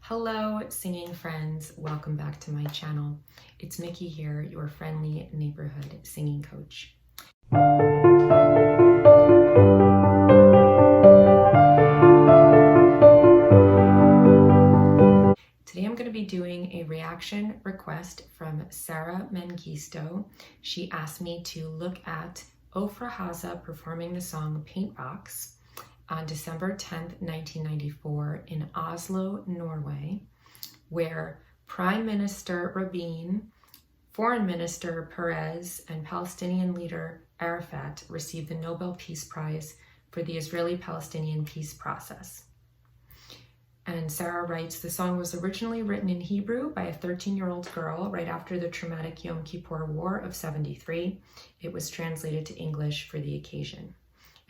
Hello, singing friends. Welcome back to my channel. It's Miki here, your friendly neighborhood singing coach. Today I'm going to be doing a reaction request from Sarah Mengisto. She asked me to look at Ofra Haza performing the song Paintbox on December 10th, 1994 in Oslo, Norway, where Prime Minister Rabin, Foreign Minister Perez, and Palestinian leader Arafat received the Nobel Peace Prize for the Israeli-Palestinian peace process. And Sarah writes, the song was originally written in Hebrew by a 13-year-old girl right after the traumatic Yom Kippur War of '73. It was translated to English for the occasion.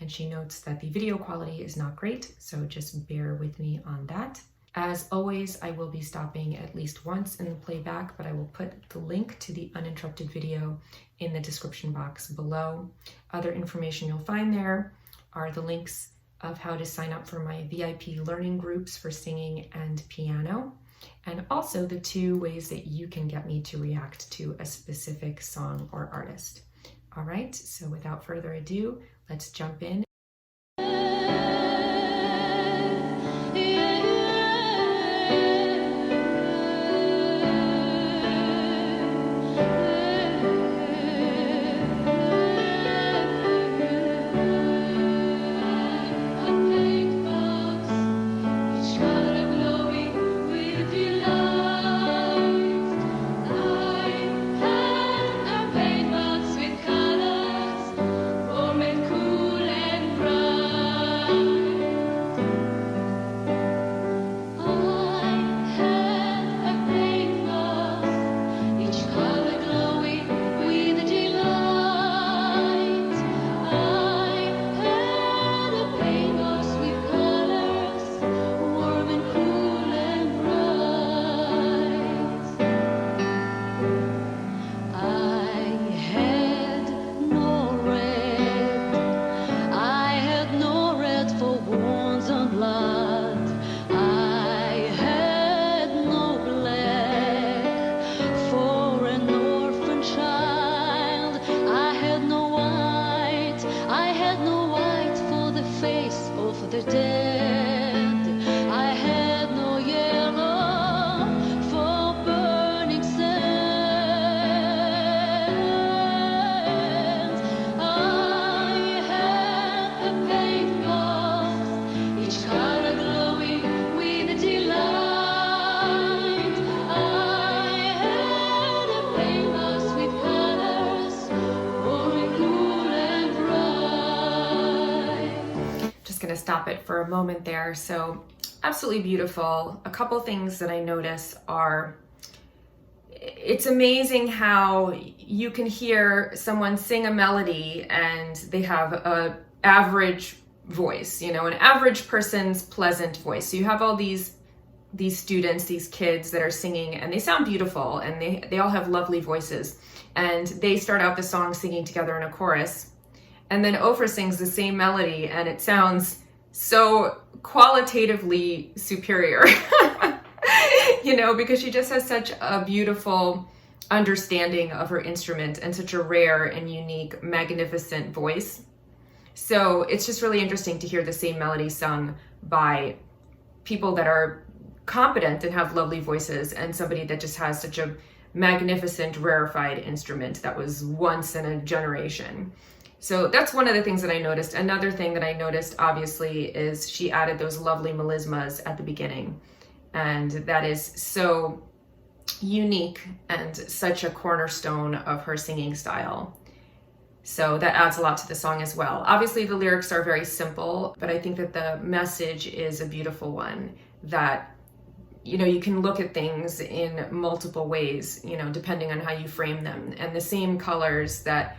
And she notes that the video quality is not great, so just bear with me on that. As always, I will be stopping at least once in the playback, but I will put the link to the uninterrupted video in the description box below. Other information you'll find there are the links of how to sign up for my VIP learning groups for singing and piano, and also the 2 ways that you can get me to react to a specific song or artist. All right, so without further ado, let's jump in. Going to stop it for a moment there. So absolutely beautiful. A couple things that I notice are, it's amazing how you can hear someone sing a melody and they have a average voice, you know, an average person's pleasant voice. So you have all these students, these kids that are singing, and they sound beautiful, and they all have lovely voices, and they start out the song singing together in a chorus. And then Ofra sings the same melody and it sounds so qualitatively superior, you know, because she just has such a beautiful understanding of her instrument and such a rare and unique, magnificent voice. So it's just really interesting to hear the same melody sung by people that are competent and have lovely voices, and somebody that just has such a magnificent, rarefied instrument that was once in a generation. So that's one of the things that I noticed. Another thing that I noticed, obviously, is she added those lovely melismas at the beginning. And that is so unique and such a cornerstone of her singing style. So that adds a lot to the song as well. Obviously, the lyrics are very simple, but I think that the message is a beautiful one, that, you know, you can look at things in multiple ways, you know, depending on how you frame them. And the same colors that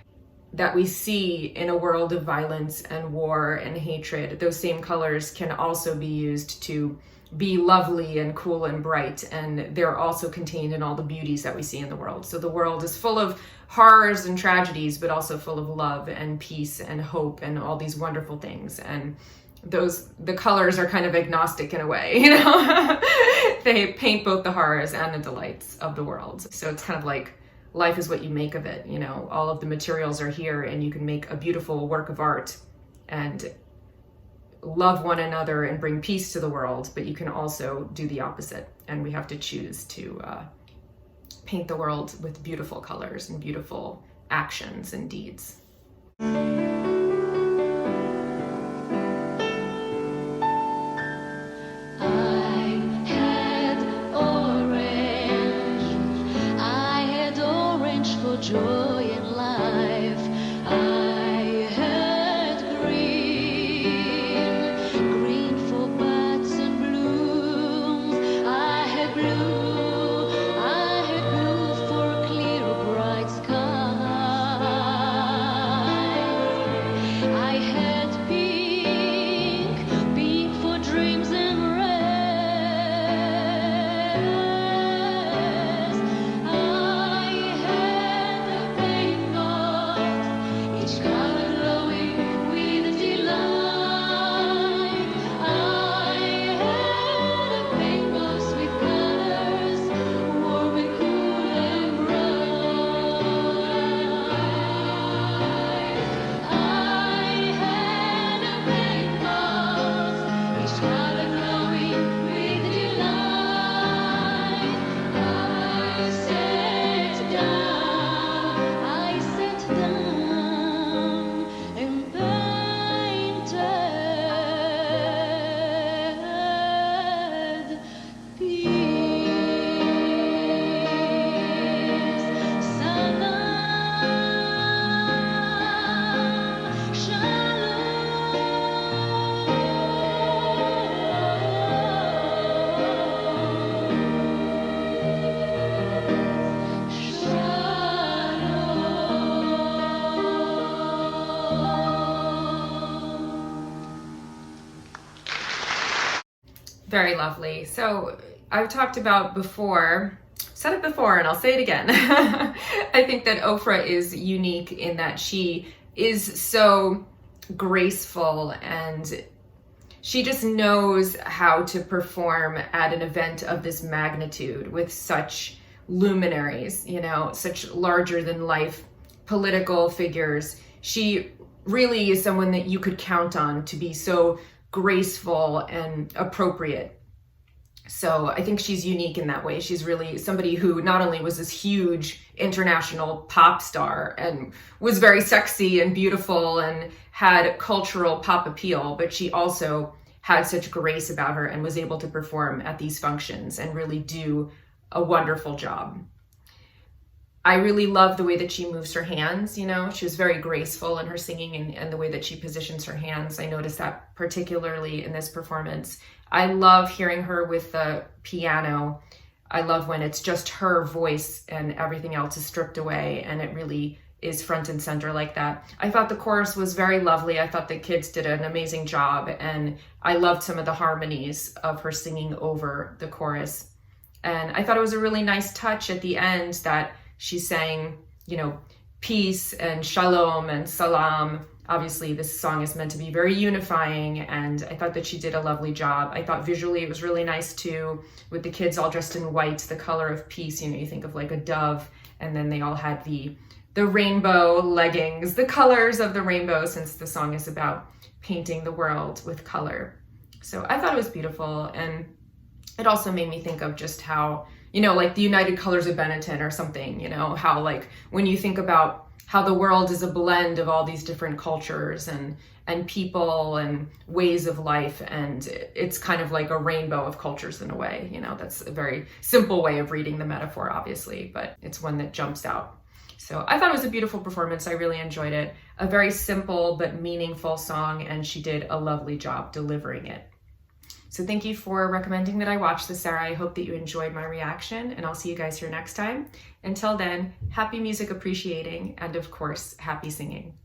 we see in a world of violence and war and hatred, those same colors can also be used to be lovely and cool and bright, and they're also contained in all the beauties that we see in the world. So the world is full of horrors and tragedies, but also full of love and peace and hope and all these wonderful things. And the colors are kind of agnostic in a way, you know? they paint both the horrors and the delights of the world. So it's kind of like life is what you make of it, you know, all of the materials are here and you can make a beautiful work of art and love one another and bring peace to the world, but you can also do the opposite. And we have to choose to paint the world with beautiful colors and beautiful actions and deeds. Joy in life. I had green for buds and blooms. I had blue for a clear, bright sky. I had pink for dreams and rest. Very lovely. So I've talked about before, said it before and I'll say it again. I think that Ofra is unique in that she is so graceful and she just knows how to perform at an event of this magnitude with such luminaries, you know, such larger than life political figures. She really is someone that you could count on to be so graceful and appropriate. So I think she's unique in that way. She's really somebody who not only was this huge international pop star and was very sexy and beautiful and had cultural pop appeal, but she also had such grace about her and was able to perform at these functions and really do a wonderful job. I really love the way that she moves her hands, you know, she was very graceful in her singing and the way that she positions her hands. I noticed that particularly in this performance. I love hearing her with the piano. I love when it's just her voice and everything else is stripped away and it really is front and center like that. I thought the chorus was very lovely. I thought the kids did an amazing job and I loved some of the harmonies of her singing over the chorus. And I thought it was a really nice touch at the end that she sang, you know, peace and shalom and salam. Obviously, this song is meant to be very unifying, and I thought that she did a lovely job. I thought visually it was really nice too, with the kids all dressed in white, the color of peace. You know, you think of like a dove, and then they all had the rainbow leggings, the colors of the rainbow, since the song is about painting the world with color. So I thought it was beautiful, and it also made me think of just how, you know, like the United Colors of Benetton or something, you know, how like when you think about how the world is a blend of all these different cultures and people and ways of life, and it's kind of like a rainbow of cultures in a way, you know, that's a very simple way of reading the metaphor, obviously, but it's one that jumps out. So I thought it was a beautiful performance. I really enjoyed it. A very simple but meaningful song, and she did a lovely job delivering it. So thank you for recommending that I watch this, Sarah. I hope that you enjoyed my reaction, and I'll see you guys here next time. Until then, happy music appreciating, and of course, happy singing.